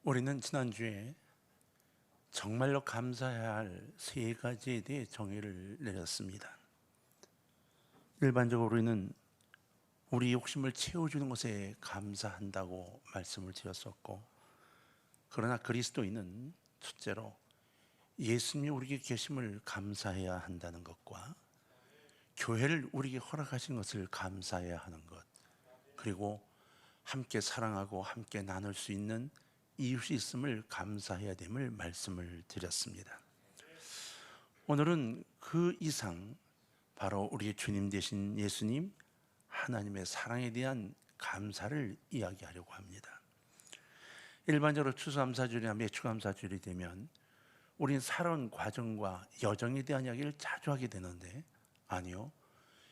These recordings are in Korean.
우리는 지난주에 정말로 감사해야 할 세 가지에 대해 정의를 내렸습니다. 일반적으로 우리는 우리 욕심을 채워주는 것에 감사한다고 말씀을 드렸었고, 그러나 그리스도인은 첫째로 예수님이 우리에게 계심을 감사해야 한다는 것과 교회를 우리에게 허락하신 것을 감사해야 하는 것, 그리고 함께 사랑하고 함께 나눌 수 있는 이웃이 있음을 감사해야 됨을 말씀을 드렸습니다. 오늘은 그 이상, 바로 우리의 주님 되신 예수님 하나님의 사랑에 대한 감사를 이야기하려고 합니다. 일반적으로 추수감사절이나 매추감사절이 되면 우리는 살아온 과정과 여정에 대한 이야기를 자주 하게 되는데, 아니요,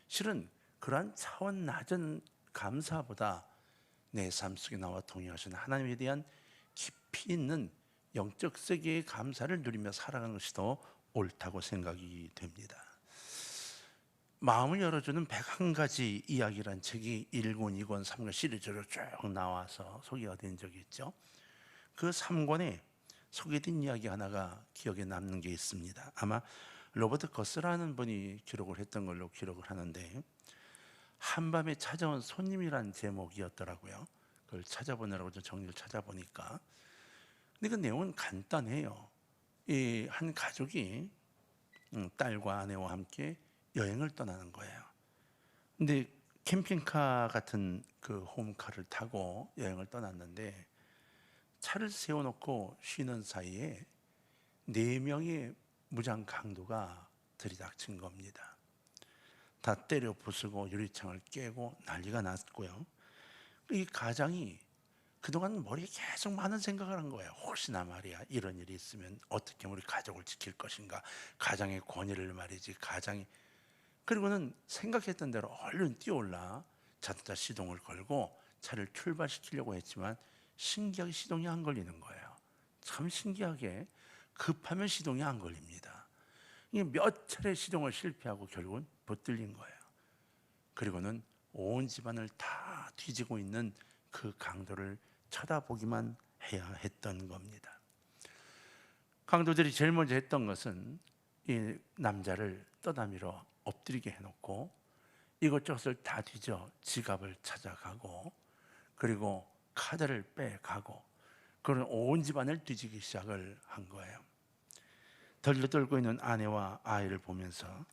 실은 그러한 차원 낮은 감사보다 내 삶 속에 나와 동행하시는 하나님에 대한 깊이 있는 영적 세계의 감사를 누리며 살아가는 것이 더 옳다고 생각이 됩니다. 마음을 열어주는 101가지 이야기란 책이 1권, 2권, 3권 시리즈로 쭉 나와서 소개가 된 적이 있죠. 그 3권에 소개된 이야기 하나가 기억에 남는 게 있습니다. 아마 로버트 거스라는 분이 기록을 했던 걸로 기록을 하는데, 한밤에 찾아온 손님이란 제목이었더라고요. 그걸 찾아보느라고 정리를 찾아보니까, 근데 그 내용은 간단해요. 이 한 가족이 딸과 아내와 함께 여행을 떠나는 거예요. 근데 캠핑카 같은 그 홈카를 타고 여행을 떠났는데, 차를 세워놓고 쉬는 사이에 4명의 무장 강도가 들이닥친 겁니다. 다 때려 부수고 유리창을 깨고 난리가 났고요. 이 가장이 그동안 머리에 계속 많은 생각을 한 거예요. 혹시나 말이야, 이런 일이 있으면 어떻게 우리 가족을 지킬 것인가, 가장의 권위를 말이지, 가장이. 그리고는 생각했던 대로 얼른 뛰어올라 자동차 시동을 걸고 차를 출발시키려고 했지만 신기하게 시동이 안 걸리는 거예요. 참 신기하게 급하면 시동이 안 걸립니다. 이게 몇 차례 시동을 실패하고 결국은 붙들린 거예요. 그리고는 온 집안을 다 뒤지고 있는 그 강도를 쳐다보기만 해야 했던 겁니다. 강도들이 제일 먼저 했던 것은 이 남자를 떠다미로 엎드리게 해놓고 이것저것을 다 뒤져 지갑을 찾아가고, 그리고 카드를 빼가고, 그런 온 집안을 뒤지기 시작을 한 거예요. 덜덜 있는 아내와 아이를 보면서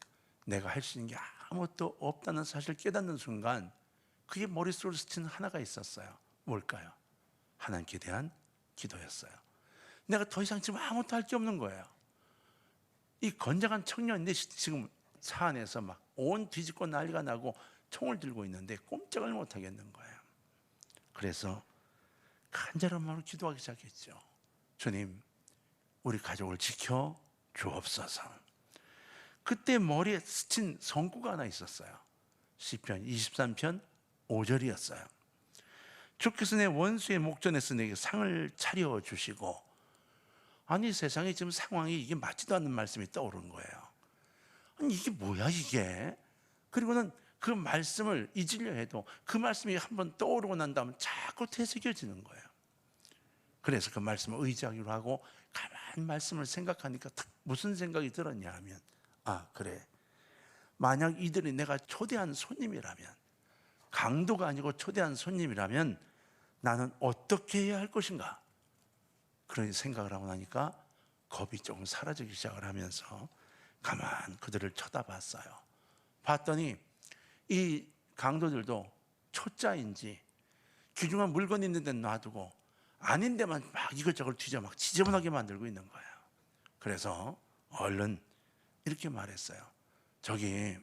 내가 할 수 있는 게 아무것도 없다는 사실을 깨닫는 순간, 그게 머릿속으로 스친 하나가 있었어요. 뭘까요? 하나님께 대한 기도였어요. 내가 더 이상 지금 아무것도 할 게 없는 거예요. 이 건장한 청년인데 지금 차 안에서 막 온 뒤집고 난리가 나고 총을 들고 있는데 꼼짝을 못 하겠는 거예요. 그래서 간절한 마음으로 기도하기 시작했죠. 주님, 우리 가족을 지켜 주옵소서. 그때 머리에 스친 성구가 하나 있었어요. 시편 23편 5절이었어요. 주께서 내 원수의 목전에서 내게 상을 차려주시고. 아니, 세상에 지금 상황이 이게 맞지도 않는 말씀이 떠오른 거예요. 아니, 이게 뭐야 이게. 그리고는 그 말씀을 잊으려 해도 그 말씀이 한번 떠오르고 난 다음 자꾸 되새겨지는 거예요. 그래서 그 말씀을 의지하기로 하고 가만 말씀을 생각하니까 무슨 생각이 들었냐 하면, 아, 그래, 만약 이들이 내가 초대한 손님이라면, 강도가 아니고 초대한 손님이라면 나는 어떻게 해야 할 것인가, 그런 생각을 하고 나니까 겁이 조금 사라지기 시작을 하면서 가만 그들을 쳐다봤어요. 봤더니 이 강도들도 초짜인지 귀중한 물건 있는 데 놔두고 아닌 데만 막 이것저것 뒤져 막 지저분하게 만들고 있는 거예요. 그래서 얼른 이렇게 말했어요. 저기,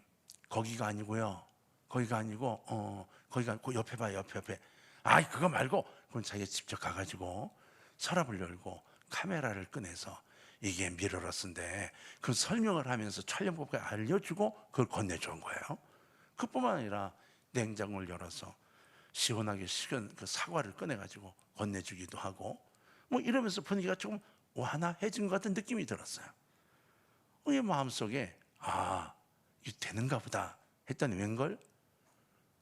거기가 아니고요, 거기가 아니고 거기가 그 옆에 봐요, 옆에. 아이, 그거 말고. 그럼 자기가 직접 가가지고 서랍을 열고 카메라를 꺼내서 이게 미러러스인데 그 설명을 하면서 촬영법을 알려주고 그걸 건네준 거예요. 그뿐만 아니라 냉장고를 열어서 시원하게 식은 그 사과를 꺼내가지고 건네주기도 하고, 뭐 이러면서 분위기가 조금 완화해진 것 같은 느낌이 들었어요. 이 마음속에, 아, 이게 되는가 보다 했더니 웬걸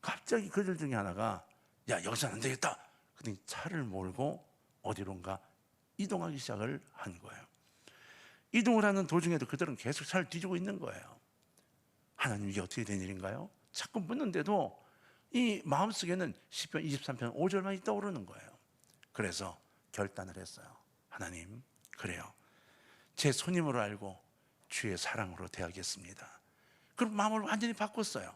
갑자기 그들 중에 하나가, 야, 여기서는 안 되겠다. 그랬더니 차를 몰고 어디론가 이동하기 시작을 한 거예요. 이동을 하는 도중에도 그들은 계속 차를 뒤지고 있는 거예요. 하나님, 이게 어떻게 된 일인가요? 자꾸 묻는데도 이 마음속에는 시편 23편 5절만이 떠오르는 거예요. 그래서 결단을 했어요. 하나님, 그래요, 제 손님으로 알고 주의 사랑으로 대하겠습니다. 그럼 마음을 완전히 바꿨어요.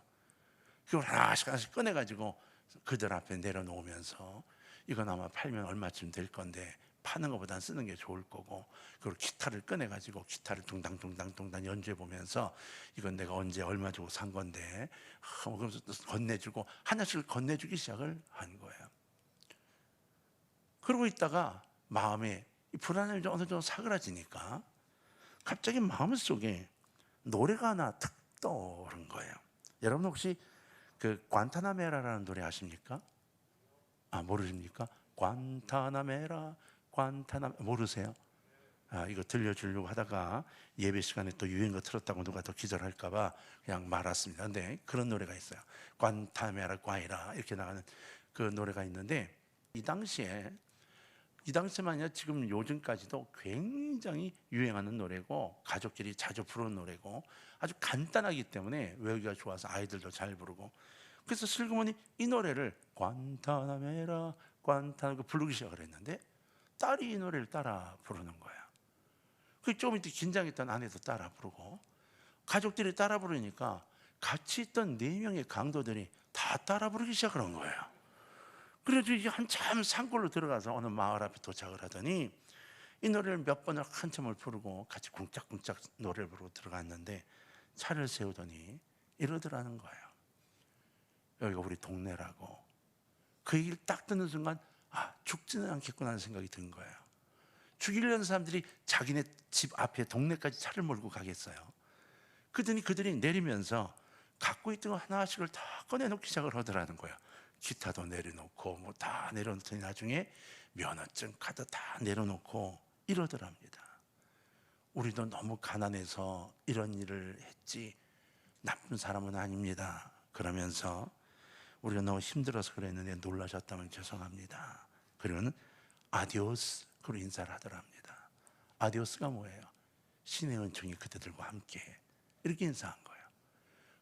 그걸 하나씩 하나씩 꺼내가지고 그들 앞에 내려놓으면서 이건 아마 팔면 얼마쯤 될 건데 파는 것보단 쓰는 게 좋을 거고, 그리고 기타를 꺼내가지고 기타를 둥당둥당둥당 연주해보면서 이건 내가 언제 얼마 주고 산 건데 그러면서 건네주고 하나씩 건네주기 시작을 한 거예요. 그러고 있다가 마음에 불안함이 어느 정도 사그라지니까 갑자기 마음속에 노래가 하나 탁 떠오른 거예요. 여러분 혹시 그 관타나메라라는 노래 아십니까? 모르십니까? 관타나메라, 모르세요? 이거 들려주려고 하다가 예배 시간에 또 유행어 틀었다고 누가 더 기절할까봐 그냥 말았습니다. 근데 그런 노래가 있어요. 관타메라 과이라 이렇게 나가는 그 노래가 있는데, 이 당시만이야 지금 요즘까지도 굉장히 유행하는 노래고 가족끼리 자주 부르는 노래고 아주 간단하기 때문에 외우기가 좋아서 아이들도 잘 부르고, 그래서 슬그머니 이 노래를 관타나메라 관타나 부르기 시작을 했는데 딸이 이 노래를 따라 부르는 거야. 그 좀 이따 긴장했던 아내도 따라 부르고 가족들이 따라 부르니까 같이 있던 4명의 강도들이 다 따라 부르기 시작하는 거예요. 그래서 이제 한참 산골로 들어가서 어느 마을 앞에 도착을 하더니 이 노래를 몇 번을 한참을 부르고 같이 쿵짝쿵짝 노래를 부르고 들어갔는데 차를 세우더니 이러더라는 거예요. 여기가 우리 동네라고. 그 얘기를 딱 듣는 순간 죽지는 않겠구나 하는 생각이 든 거예요. 죽이려는 사람들이 자기네 집 앞에 동네까지 차를 몰고 가겠어요. 그러더니 그들이 내리면서 갖고 있던 거 하나씩을 다 꺼내놓기 시작을 하더라는 거예요. 기타도 내려놓고 뭐 다 내려놓더니 나중에 면허증, 카드 다 내려놓고 이러더랍니다. 우리도 너무 가난해서 이런 일을 했지 나쁜 사람은 아닙니다. 그러면서 우리가 너무 힘들어서 그랬는데 놀라셨다면 죄송합니다. 그리고는 아디오스, 그리고 인사를 하더랍니다. 아디오스가 뭐예요? 신의 은총이 그대들과 함께, 이렇게 인사한 거예요.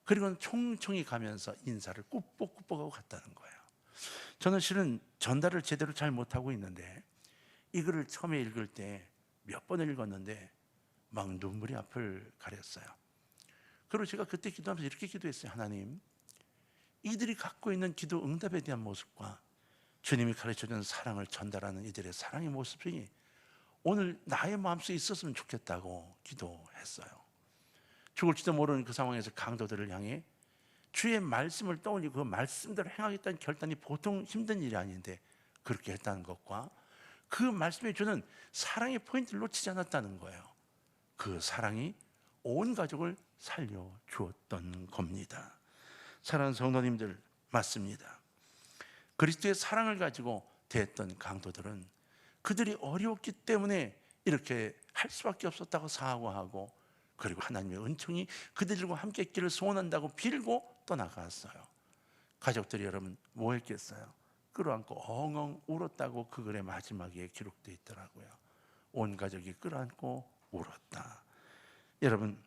그리고는 총총히 가면서 인사를 꾸벅꾸벅하고 갔다는 거예요. 저는 실은 전달을 제대로 잘 못하고 있는데 이 글을 처음에 읽을 때 몇 번을 읽었는데 막 눈물이 앞을 가렸어요. 그리고 제가 그때 기도하면서 이렇게 기도했어요. 하나님, 이들이 갖고 있는 기도 응답에 대한 모습과 주님이 가르쳐준 사랑을 전달하는 이들의 사랑의 모습이 오늘 나의 마음속에 있었으면 좋겠다고 기도했어요. 죽을지도 모르는 그 상황에서 강도들을 향해 주의 말씀을 떠올리고 그 말씀대로 행하겠다는 결단이 보통 힘든 일이 아닌데 그렇게 했다는 것과 그 말씀에 주는 사랑의 포인트를 놓치지 않았다는 거예요. 그 사랑이 온 가족을 살려주었던 겁니다. 사랑하는 성도님들, 맞습니다. 그리스도의 사랑을 가지고 대했던 강도들은 그들이 어려웠기 때문에 이렇게 할 수밖에 없었다고 사과하고, 그리고 하나님의 은총이 그들과 함께 있기를 소원한다고 빌고 떠나갔어요. 가족들이 여러분 뭐 했겠어요? 끌어안고 엉엉 울었다고 그 글의 마지막에 기록되어 있더라고요. 온 가족이 끌어안고 울었다. 여러분,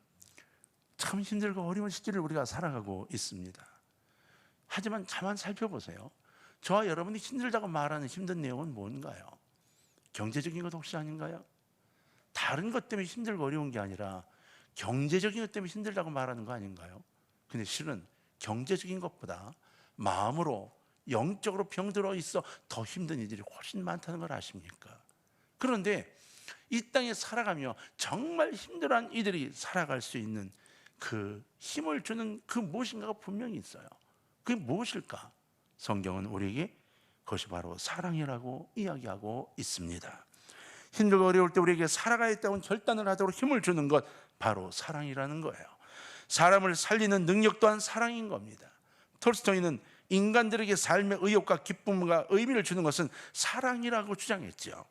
참 힘들고 어려운 시기를 우리가 살아가고 있습니다. 하지만 가만 살펴보세요. 저와 여러분이 힘들다고 말하는 힘든 내용은 뭔가요? 경제적인 것 혹시 아닌가요? 다른 것 때문에 힘들고 어려운 게 아니라 경제적인 것 때문에 힘들다고 말하는 거 아닌가요? 근데 실은 경제적인 것보다 마음으로 영적으로 병들어 있어 더 힘든 이들이 훨씬 많다는 걸 아십니까? 그런데 이 땅에 살아가며 정말 힘들어한 이들이 살아갈 수 있는 그 힘을 주는 그 무엇인가가 분명히 있어요. 그게 무엇일까? 성경은 우리에게 그것이 바로 사랑이라고 이야기하고 있습니다. 힘들고 어려울 때 우리에게 살아가야겠다고 결단을 하도록 힘을 주는 것, 바로 사랑이라는 거예요. 사람을 살리는 능력 또한 사랑인 겁니다. 톨스토이는 인간들에게 삶의 의욕과 기쁨과 의미를 주는 것은 사랑이라고 주장했죠.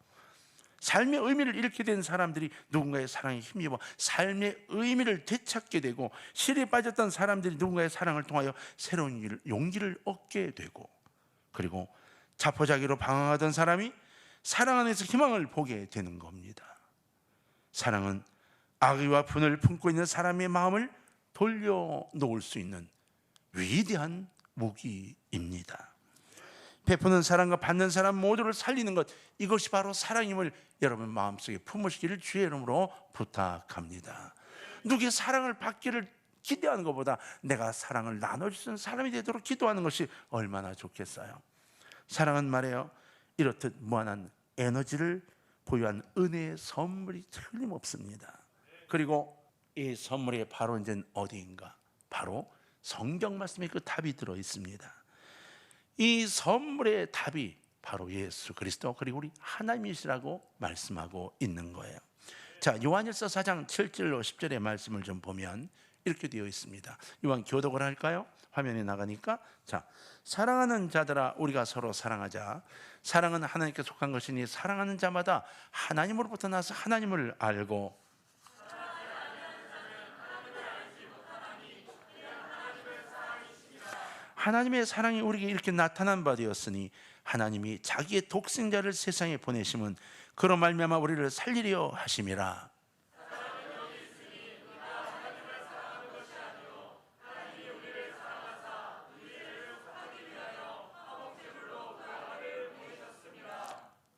삶의 의미를 잃게 된 사람들이 누군가의 사랑에 힘입어 삶의 의미를 되찾게 되고, 실에 빠졌던 사람들이 누군가의 사랑을 통하여 새로운 용기를 얻게 되고, 그리고 자포자기로 방황하던 사람이 사랑 안에서 희망을 보게 되는 겁니다. 사랑은 악의와 분을 품고 있는 사람의 마음을 돌려놓을 수 있는 위대한 무기입니다. 베푸는 사람과 받는 사람 모두를 살리는 것, 이것이 바로 사랑임을 여러분 마음속에 품으시기를 주의 이름으로 부탁합니다. 누구의 사랑을 받기를 기대하는 것보다 내가 사랑을 나눠주는 사람이 되도록 기도하는 것이 얼마나 좋겠어요. 사랑은 말이에요, 이렇듯 무한한 에너지를 보유한 은혜의 선물이 틀림없습니다. 그리고 이 선물이 바로 이제 어디인가? 바로 성경 말씀에 그 답이 들어 있습니다. 이 선물의 답이 바로 예수 그리스도 그리고 우리 하나님이시라고 말씀하고 있는 거예요. 자, 요한일서 4장 7절로 10절의 말씀을 좀 보면 이렇게 되어 있습니다. 요한 교독을 할까요? 화면에 나가니까. 자, 사랑하는 자들아 우리가 서로 사랑하자. 사랑은 하나님께 속한 것이니 사랑하는 자마다 하나님으로부터 나서 하나님을 알고 하나님의 사랑이 우리에게 이렇게 나타난 바 되었으니 하나님이 자기의 독생자를 세상에 보내심은 그로 말미암아 우리를 살리려 하심이라.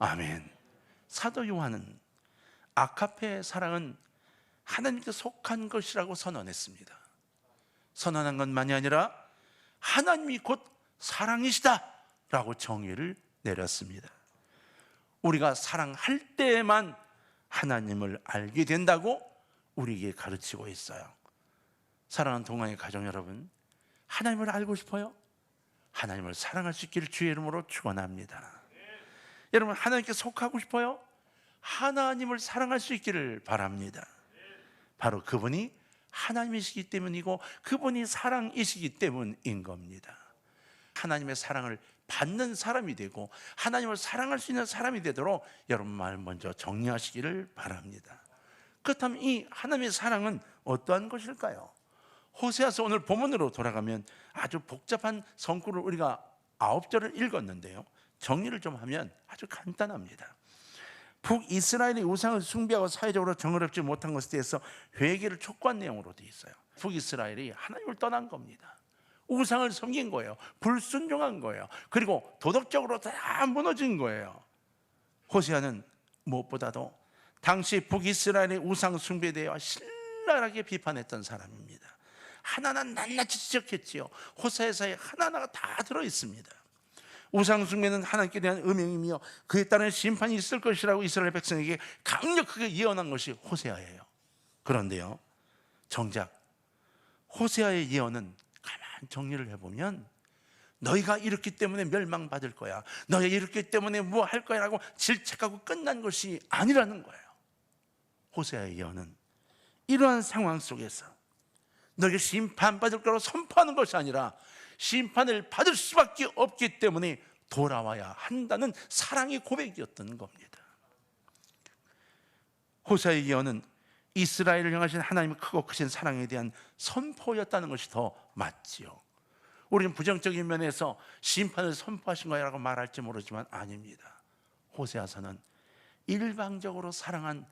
아멘. 사도 요한은 아가페의 사랑은 하나님께 속한 것이라고 선언했습니다. 선언한 것만이 아니라 하나님이 곧 사랑이시다 라고 정의를 내렸습니다. 우리가 사랑할 때에만 하나님을 알게 된다고 우리에게 가르치고 있어요. 사랑하는 동안의 가정 여러분, 하나님을 알고 싶어요? 하나님을 사랑할 수 있기를 주의 이름으로 축원합니다. 여러분, 하나님께 속하고 싶어요? 하나님을 사랑할 수 있기를 바랍니다. 바로 그분이 하나님이시기 때문이고 그분이 사랑이시기 때문인 겁니다. 하나님의 사랑을 받는 사람이 되고 하나님을 사랑할 수 있는 사람이 되도록 여러분 마음 먼저 정리하시기를 바랍니다. 그렇다면 이 하나님의 사랑은 어떠한 것일까요? 호세아서 오늘 본문으로 돌아가면 아주 복잡한 성구를 우리가 9절을 읽었는데요, 정리를 좀 하면 아주 간단합니다. 북이스라엘이 우상을 숭배하고 사회적으로 정의롭지 못한 것에 대해서 회개를 촉구한 내용으로 되어 있어요. 북이스라엘이 하나님을 떠난 겁니다. 우상을 섬긴 거예요. 불순종한 거예요. 그리고 도덕적으로 다 무너진 거예요. 호세아는 무엇보다도 당시 북이스라엘의 우상 숭배에 대해 신랄하게 비판했던 사람입니다. 하나하나 낱낱이 지적했지요. 호세아서에 하나하나가 다 들어있습니다. 우상 숭배는 하나님께 대한 음행이며 그에 따른 심판이 있을 것이라고 이스라엘 백성에게 강력하게 예언한 것이 호세아예요. 그런데요, 정작 호세아의 예언은 가만 정리를 해보면 너희가 이렇기 때문에 멸망받을 거야, 너희가 이렇기 때문에 뭐 할 거야 라고 질책하고 끝난 것이 아니라는 거예요. 호세아의 예언은 이러한 상황 속에서 너희가 심판받을 거라고 선포하는 것이 아니라 심판을 받을 수밖에 없기 때문에 돌아와야 한다는 사랑의 고백이었던 겁니다. 호세아의 예언은 이스라엘을 향하신 하나님의 크고 크신 사랑에 대한 선포였다는 것이 더 맞지요. 우리는 부정적인 면에서 심판을 선포하신 거라고 말할지 모르지만 아닙니다. 호세아서는 일방적으로 사랑한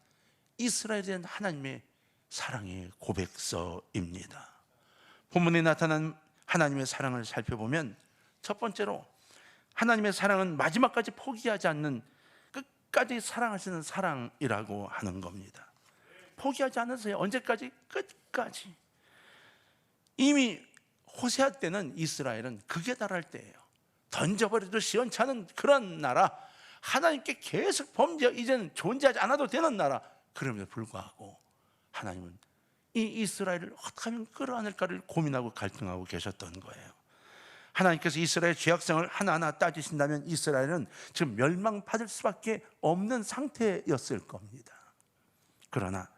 이스라엘에 대한 하나님의 사랑의 고백서입니다. 본문에 나타난 하나님의 사랑을 살펴보면 첫 번째로 하나님의 사랑은 마지막까지 포기하지 않는 끝까지 사랑하시는 사랑이라고 하는 겁니다. 포기하지 않으세요. 언제까지? 끝까지. 이미 호세아 때는 이스라엘은 극에 달할 때예요. 던져버려도 시원찮은 그런 나라, 하나님께 계속 범죄, 이제는 존재하지 않아도 되는 나라, 그럼에도 불구하고 하나님은 이 이스라엘을 어떻게 하면 끌어안을까를 고민하고 갈등하고 계셨던 거예요. 하나님께서 이스라엘의 죄악성을 하나하나 따지신다면 이스라엘은 지금 멸망받을 수밖에 없는 상태였을 겁니다. 그러나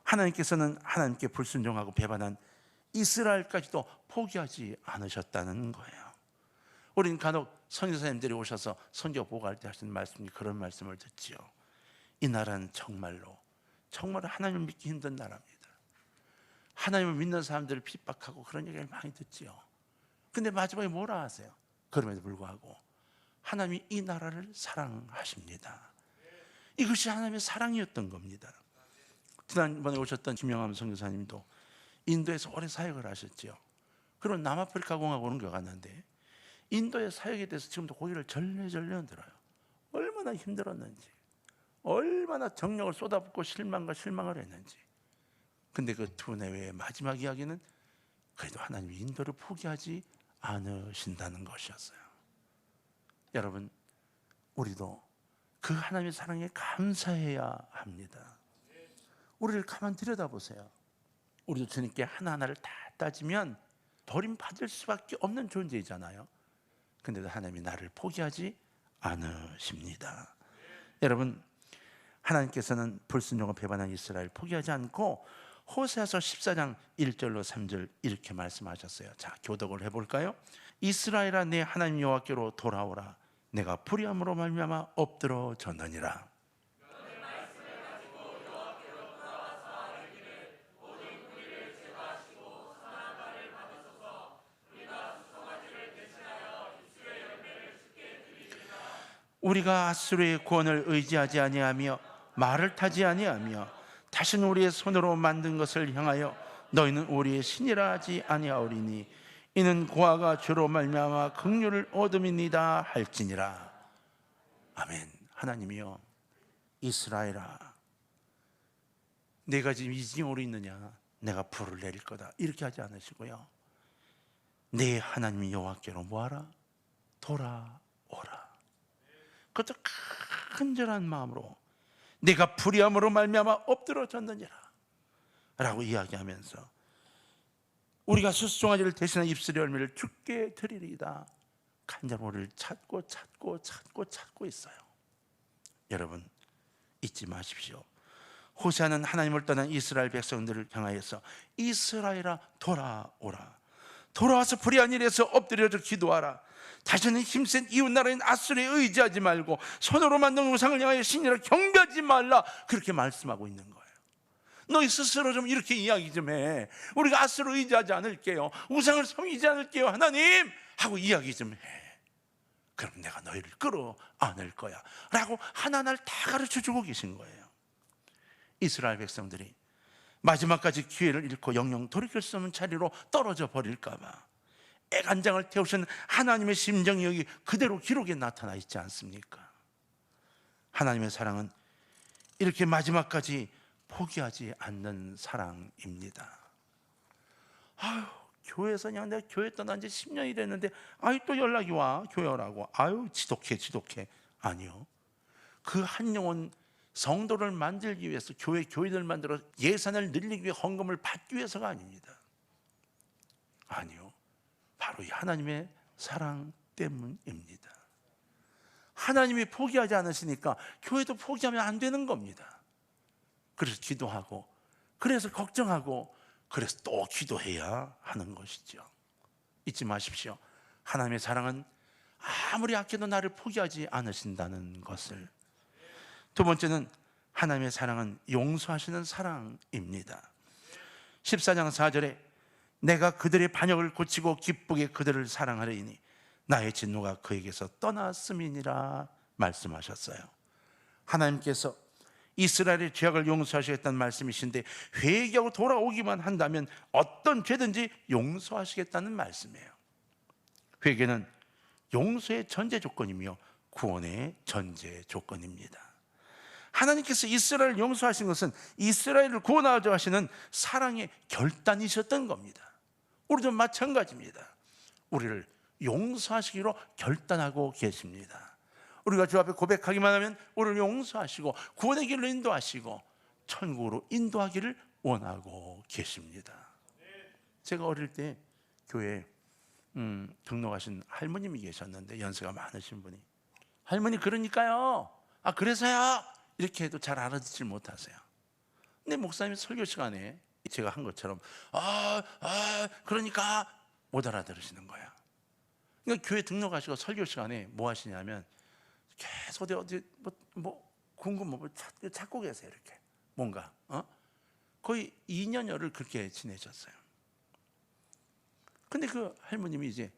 하나님께서는 하나님께 불순종하고 배반한 이스라엘까지도 포기하지 않으셨다는 거예요. 우리는 간혹 선교사님들이 오셔서 선교 보고할 때 하시는 말씀이 그런 말씀을 듣지요. 이 나라는 정말로 하나님을 믿기 힘든 나라입니다. 하나님을 믿는 사람들을 핍박하고 그런 얘기를 많이 듣지요. 근데 마지막에 뭐라 하세요? 그럼에도 불구하고 하나님이 이 나라를 사랑하십니다. 이것이 하나님의 사랑이었던 겁니다. 지난번에 오셨던 김영함 선교사님도 인도에서 오래 사역을 하셨죠. 그리고 남아프리카 공화국으로 옮겨갔는데 인도의 사역에 대해서 지금도 고개를 절레절레 흔들어요. 얼마나 힘들었는지, 얼마나 정력을 쏟아붓고 실망을 했는지. 근데 그 두 내외의 마지막 이야기는 그래도 하나님이 인도를 포기하지 않으신다는 것이었어요. 여러분, 우리도 그 하나님의 사랑에 감사해야 합니다. 우리를 가만 들여다보세요. 우리도 주님께 하나하나를 다 따지면 버림받을 수밖에 없는 존재이잖아요. 근데도 하나님이 나를 포기하지 않으십니다. 여러분, 하나님께서는 불순종과 배반한 이스라엘 포기하지 않고 호세아서 14장 1절로 3절 이렇게 말씀하셨어요. 자, 교독을 해볼까요? 이스라엘아, 내 하나님 여호와께로 돌아오라. 내가 불의함으로 말미암아 엎드러졌느니라. 우리가 아수르의 구원을 의지하지 아니하며 말을 타지 아니하며 다시는 우리의 손으로 만든 것을 향하여 너희는 우리의 신이라 하지 아니하오리니 이는 고아가 주로 말미암아 긍휼을 얻음이니이다 할지니라. 아멘. 하나님이여, 이스라엘아, 내가 지금 이 징후로 있느냐, 내가 불을 내릴 거다, 이렇게 하지 않으시고요, 내 하나님 여호와께로 뭐하라? 돌아오라. 그것도 간절한 마음으로 내가 불의함으로 말미암아 엎드러졌느니라 라고 이야기하면서 우리가 수송아지를 대신한 입술의 열매를 주께 드리리이다. 간절히 우리를 찾고 있어요. 여러분, 잊지 마십시오. 호세아는 하나님을 떠난 이스라엘 백성들을 향하여서 이스라엘아 돌아오라. 돌아와서 불의한 일에서 엎드려져 기도하라. 다시는 힘센 이웃나라인 아수르에 의지하지 말고 손으로 만든 우상을 향하여 신이라 경배하지 말라. 그렇게 말씀하고 있는 거예요. 너희 스스로 좀 이렇게 이야기 좀 해. 우리가 아수르 의지하지 않을게요, 우상을 섬기지 않을게요, 하나님 하고 이야기 좀 해. 그럼 내가 너희를 끌어안을 거야 라고 하나하나를 다 가르쳐주고 계신 거예요. 이스라엘 백성들이 마지막까지 기회를 잃고 영영 돌이킬 수 없는 자리로 떨어져 버릴까 봐 애간장을 태우신 하나님의 심정이 여기 그대로 기록에 나타나 있지 않습니까? 하나님의 사랑은 이렇게 마지막까지 포기하지 않는 사랑입니다. 아유, 교회에서 그냥 내가 교회 떠난 지 10년이 됐는데 또 연락이 와, 교회 오라고. 지독해. 아니요, 그 한 영혼 성도를 만들기 위해서 교회들 만들어 예산을 늘리기 위해 헌금을 받기 위해서가 아닙니다. 아니요, 바로 이 하나님의 사랑 때문입니다. 하나님이 포기하지 않으시니까 교회도 포기하면 안 되는 겁니다. 그래서 기도하고, 그래서 걱정하고, 그래서 또 기도해야 하는 것이죠. 잊지 마십시오. 하나님의 사랑은 아무리 약해도 나를 포기하지 않으신다는 것을. 두 번째는 하나님의 사랑은 용서하시는 사랑입니다. 14장 4절에 내가 그들의 반역을 고치고 기쁘게 그들을 사랑하리니 나의 진노가 그에게서 떠났음이니라 말씀하셨어요. 하나님께서 이스라엘의 죄악을 용서하시겠다는 말씀이신데 회개하고 돌아오기만 한다면 어떤 죄든지 용서하시겠다는 말씀이에요. 회개는 용서의 전제 조건이며 구원의 전제 조건입니다. 하나님께서 이스라엘을 용서하신 것은 이스라엘을 구원하려 하시는 사랑의 결단이셨던 겁니다. 우리도 마찬가지입니다. 우리를 용서하시기로 결단하고 계십니다. 우리가 주 앞에 고백하기만 하면 우리를 용서하시고 구원의 길로 인도하시고 천국으로 인도하기를 원하고 계십니다. 제가 어릴 때 교회에 등록하신 할머님이 계셨는데, 연세가 많으신 분이, 할머니 그러니까요, 그래서요, 이렇게 해도 잘 알아듣질 못하세요. 근데 목사님 설교 시간에 제가 한 것처럼 그러니까 못 알아들으시는 거야. 그러니까 교회 등록하시고 설교 시간에 뭐 하시냐면 계속 어디 궁금한 걸 찾고 계세요. 이렇게 뭔가 거의 2년여를 그렇게 지내셨어요. 근데 그 할머님이 이제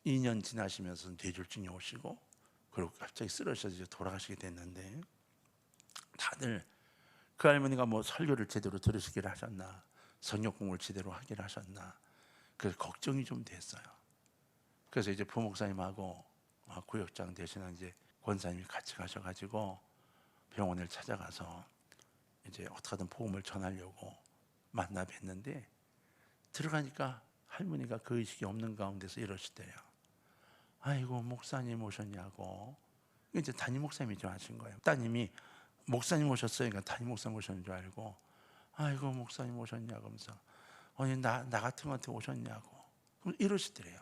2년 지나시면서 뇌졸중이 오시고 그리고 갑자기 쓰러져서 돌아가시게 됐는데, 다들 그 할머니가 뭐 설교를 제대로 들으시길 하셨나, 성역 공부를 제대로 하길 하셨나, 그래서 걱정이 좀 됐어요. 그래서 이제 부목사님하고 구역장 되시는 이제 권사님이 같이 가셔가지고 병원을 찾아가서 이제 어떻게든 복음을 전하려고 만나 뵀는데, 들어가니까 할머니가 그 의식이 없는 가운데서 이러시대요. 아이고, 목사님 오셨냐고. 이제 담임 목사님이 좀 하신 거예요. 따님이 목사님 오셨어요. 그러니까 담임 목사님 오셨는 줄 알고, 아이고, 목사님 오셨냐고 하면서, 아니 나 같은 한테 오셨냐고 이러시더래요.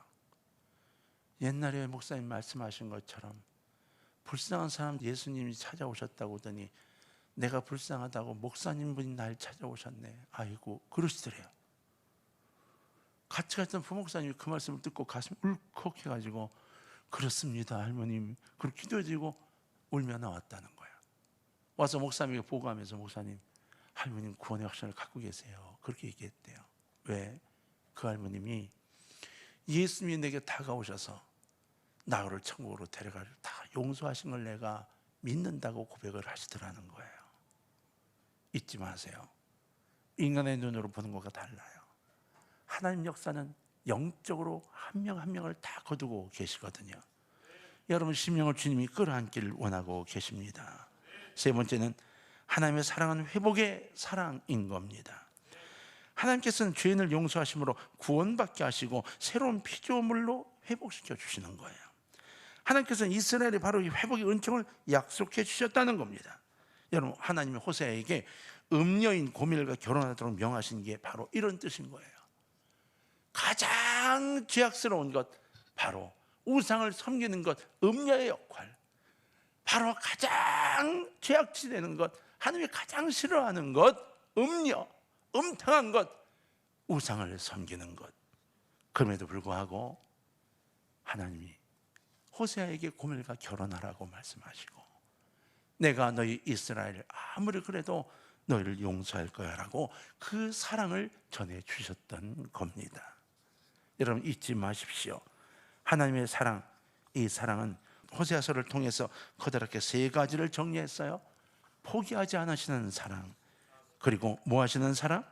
옛날에 목사님 말씀하신 것처럼 불쌍한 사람 예수님이 찾아오셨다고 하더니 내가 불쌍하다고 목사님분이 날 찾아오셨네. 아이고, 그러시더래요. 같이 갔던 부목사님이 그 말씀을 듣고 가슴이 울컥해가지고, 그렇습니다 할머님, 그렇게 기도해주고 울며 나왔다는 거예요. 와서 목사님에게 보고하면서, 목사님, 할머님 구원의 확신을 갖고 계세요. 그렇게 얘기했대요. 왜? 그 할머님이 예수님이 내게 다가오셔서 나를 천국으로 데려가려 다 용서하신 걸 내가 믿는다고 고백을 하시더라는 거예요. 잊지 마세요. 인간의 눈으로 보는 것과 달라요. 하나님 역사는 영적으로 한 명 한 명을 다 거두고 계시거든요. 여러분 심령을 주님이 끌어안기를 원하고 계십니다. 세 번째는 하나님의 사랑은 회복의 사랑인 겁니다. 하나님께서는 죄인을 용서하심으로 구원받게 하시고 새로운 피조물로 회복시켜 주시는 거예요. 하나님께서는 이스라엘에 바로 이 회복의 은총을 약속해 주셨다는 겁니다. 여러분, 하나님이 호세아에게 음녀인 고멜과 결혼하도록 명하신 게 바로 이런 뜻인 거예요. 가장 죄악스러운 것, 바로 우상을 섬기는 것, 음녀의 역할, 바로 가장 죄악치되는 것, 하나님이 가장 싫어하는 것, 음녀, 음탕한 것, 우상을 섬기는 것. 그럼에도 불구하고 하나님이 호세아에게 고멜과 결혼하라고 말씀하시고, 내가 너희 이스라엘 아무리 그래도 너희를 용서할 거야 라고 그 사랑을 전해주셨던 겁니다. 여러분 잊지 마십시오. 하나님의 사랑, 이 사랑은 호세아서를 통해서 커다랗게 세 가지를 정리했어요. 포기하지 않으시는 사랑, 그리고 뭐 하시는 사랑?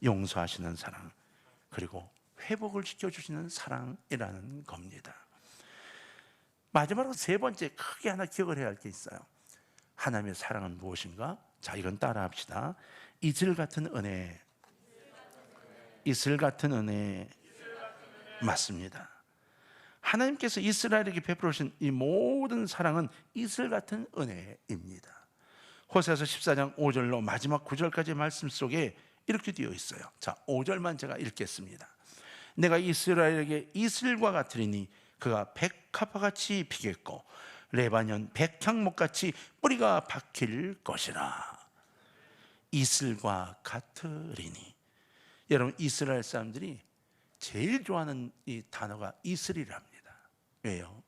용서하시는 사랑, 그리고 회복을 시켜주시는 사랑이라는 겁니다. 마지막으로 세 번째 크게 하나 기억을 해야 할 게 있어요. 하나님의 사랑은 무엇인가? 자, 이건 따라 합시다. 이슬 같은 은혜. 이슬 같은 은혜. 맞습니다. 하나님께서 이스라엘에게 베풀으신 이 모든 사랑은 이슬 같은 은혜입니다. 호세아서 14장 5절로 마지막 9절까지의 말씀 속에 이렇게 되어 있어요. 자, 5절만 제가 읽겠습니다. 내가 이스라엘에게 이슬과 같으리니 그가 백합화같이 피겠고 레바논 백향목같이 뿌리가 박힐 것이라. 이슬과 같으리니. 여러분, 이스라엘 사람들이 제일 좋아하는 이 단어가 이슬이랍니다. 왜요?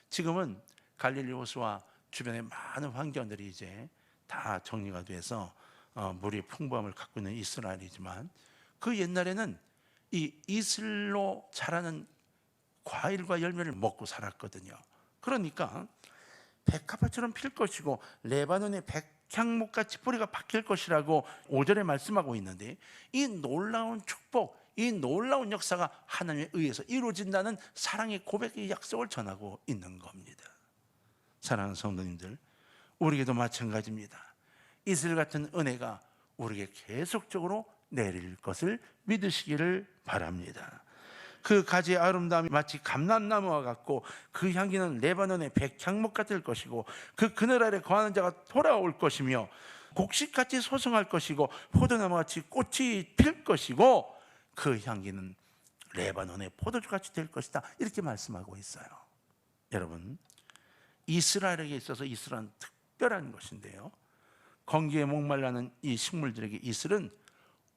지금은 갈릴리 호수와 주변의 많은 환경들이 이제 다 정리가 돼서 물이 풍부함을 갖고 있는 이스라엘이지만, 그 옛날에는 이 이슬로 자라는 과일과 열매를 먹고 살았거든요. 그러니까 백합화처럼 필 것이고 레바논의 백향목같이 뿌리가 박힐 것이라고 5절에 말씀하고 있는데, 이 놀라운 축복, 이 놀라운 역사가 하나님에 의해서 이루어진다는 사랑의 고백의 약속을 전하고 있는 겁니다. 사랑하는 성도님들, 우리에게도 마찬가지입니다. 이슬 같은 은혜가 우리에게 계속적으로 내릴 것을 믿으시기를 바랍니다. 그 가지의 아름다움이 마치 감람나무와 같고 그 향기는 레바논의 백향목 같을 것이고 그 그늘 아래 거하는 자가 돌아올 것이며 곡식같이 소성할 것이고 포도나무같이 꽃이 필 것이고 그 향기는 레바논의 포도주같이 될 것이다, 이렇게 말씀하고 있어요. 여러분, 이스라엘에게 있어서 이슬은 특별한 것인데요, 건기에 목말라는 이 식물들에게 이슬은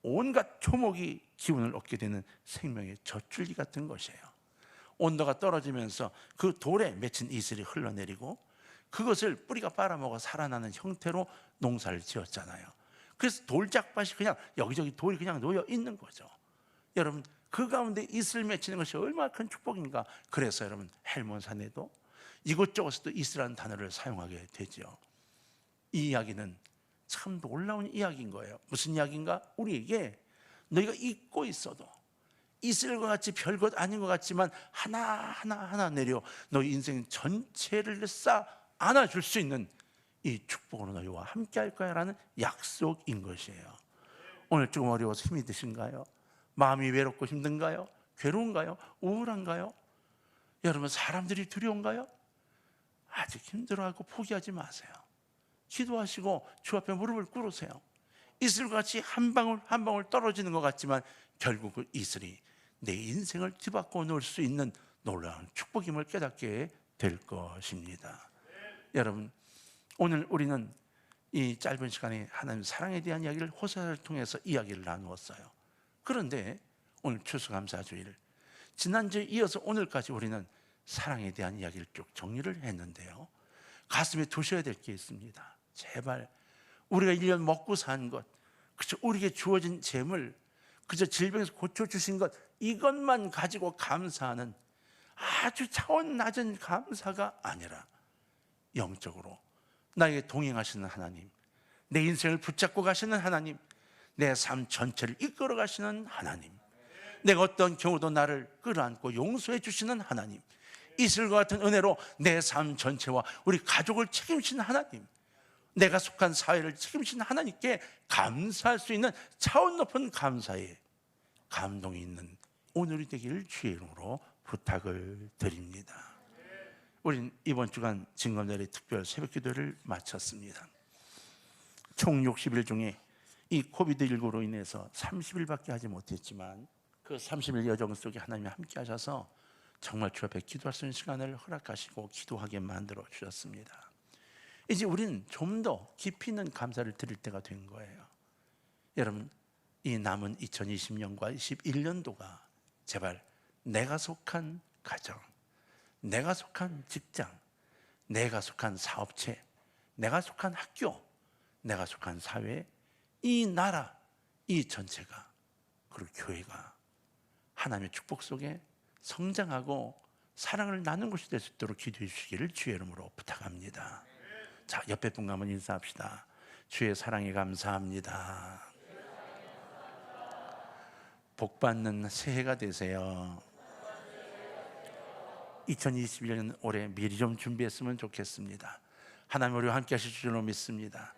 온갖 초목이 기운을 얻게 되는 생명의 젖줄기 같은 것이에요. 온도가 떨어지면서 그 돌에 맺힌 이슬이 흘러내리고 그것을 뿌리가 빨아먹어 살아나는 형태로 농사를 지었잖아요. 그래서 돌짝밭이 그냥 여기저기 돌이 그냥 놓여 있는 거죠. 여러분, 그 가운데 이슬 맺히는 것이 얼마나 큰 축복인가. 그래서 여러분, 헬몬산에도 이곳저곳에도 이스라엘 단어를 사용하게 되죠. 이 이야기는 참 놀라운 이야기인 거예요. 무슨 이야기인가? 우리에게 너희가 잊고 있어도 이슬과 같이 별것 아닌 것 같지만 하나하나 내려 너희 인생 전체를 쌓아 안아줄 수 있는 이 축복으로 너희와 함께 할 거야 라는 약속인 것이에요. 오늘 조금 어려워서 힘이 드신가요? 마음이 외롭고 힘든가요? 괴로운가요? 우울한가요? 여러분, 사람들이 두려운가요? 아직 힘들어하고 포기하지 마세요. 기도하시고 주 앞에 무릎을 꿇으세요. 이슬과 같이 한 방울 한 방울 떨어지는 것 같지만 결국 그 이슬이 내 인생을 뒤바꿔 놓을 수 있는 놀라운 축복임을 깨닫게 될 것입니다. 여러분, 오늘 우리는 이 짧은 시간에 하나님 사랑에 대한 이야기를 호세아를 통해서 이야기를 나누었어요. 그런데 오늘 추수감사주일, 지난주에 이어서 오늘까지 우리는 사랑에 대한 이야기를 쭉 정리를 했는데요, 가슴에 두셔야 될 게 있습니다. 제발 우리가 1년 먹고 산 것, 그저 우리에게 주어진 재물, 그저 질병에서 고쳐주신 것, 이것만 가지고 감사하는 아주 차원 낮은 감사가 아니라 영적으로 나에게 동행하시는 하나님, 내 인생을 붙잡고 가시는 하나님, 내 삶 전체를 이끌어 가시는 하나님, 내가 어떤 경우도 나를 끌어안고 용서해 주시는 하나님, 이슬과 같은 은혜로 내 삶 전체와 우리 가족을 책임지는 하나님, 내가 속한 사회를 책임지는 하나님께 감사할 수 있는 차원 높은 감사에 감동이 있는 오늘이 되기를 주의 이름으로 부탁을 드립니다. 우린 이번 주간 진검다리 특별 새벽기도를 마쳤습니다. 총 60일 중에 이 코비드19로 인해서 30일밖에 하지 못했지만 그 30일 여정 속에 하나님이 함께 하셔서 정말 주 앞에 기도할 수 있는 시간을 허락하시고 기도하게 만들어 주셨습니다. 이제 우리는 좀 더 깊이 있는 감사를 드릴 때가 된 거예요. 여러분, 이 남은 2020년과 21년도가 제발 내가 속한 가정, 내가 속한 직장, 내가 속한 사업체, 내가 속한 학교, 내가 속한 사회, 이 나라, 이 전체가, 그리고 교회가 하나님의 축복 속에 성장하고 사랑을 나누는 것이 될 수 있도록 기도해 주시기를 주의 이름으로 부탁합니다. 자, 옆에 분과 한번 인사합시다. 주의 사랑에 감사합니다. 복 받는 새해가 되세요. 2021년 올해 미리 좀 준비했으면 좋겠습니다. 하나님 우리와 함께 하실 줄로 믿습니다.